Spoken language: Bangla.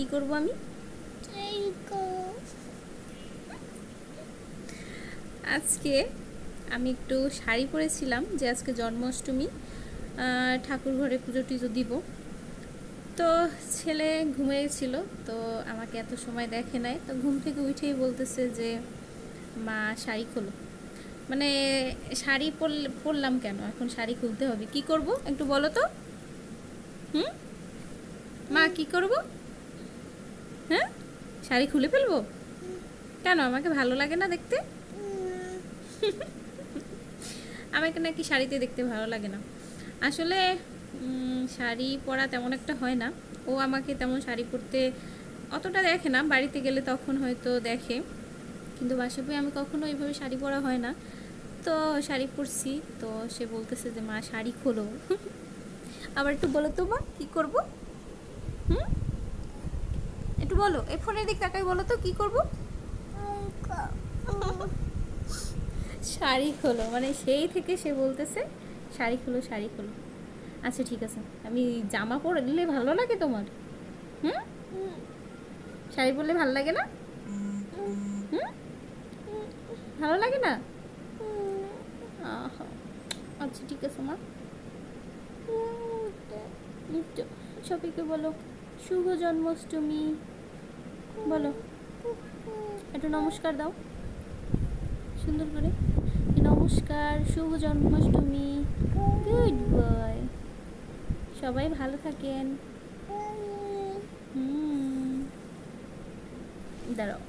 কি করব আমি? আজকে আমি একটু শাড়ি পরেছিলাম, যে আজকে জন্মাষ্টমী, ঠাকুর ঘরে পুজো টুজো দিব। তো ছেলে ঘুমিয়েছিল, তো আমাকে এত সময় দেখে নাই, তো ঘুম থেকে উঠেই বলতেছে যে মা শাড়ি খোলো। মানে শাড়ি পরলাম কেন, এখন শাড়ি খুলতে হবে, কি করব একটু বলো তো। মা কি করব? হ্যাঁ, শাড়ি খুলে ফেলবো? কেন, আমাকে ভালো লাগে না দেখতে? আমাকে নাকি শাড়িতে দেখতে ভালো লাগে না। আসলে শাড়ি পরা তেমন একটা হয় না, ও আমাকে তেমন শাড়ি পরতে অতটা দেখে না, বাড়িতে গেলে তখন হয়তো দেখে, কিন্তু বাসা বই আমি কখনো এইভাবে শাড়ি পরা হয় না। তো শাড়ি পরছি, তো সে বলতেছে যে মা শাড়ি খোলো। আবার একটু বলো তো মা, কি করব? একটু বলো, এই ফোনের দিক তাকাই, বলো তো কি করব? শাড়ি খোলো, মানে সেই থেকে সে বলতেছে শাড়ি খোলো শাড়ি খোলো। আচ্ছা ঠিক আছে, আমি জামা পরলে ভালো লাগে তোমার? শাড়ি পরলে ভালো লাগে না? ভালো লাগে না? আচ্ছা ঠিক আছে মা। সবাইকে বলো শুভ জন্মাষ্টমী, বলো, একটু নমস্কার দাও সুন্দর করে। নমস্কার, শুভ জন্মাষ্টমী। গুড বয়, সবাই ভালো থাকেন। দাঁড়াও।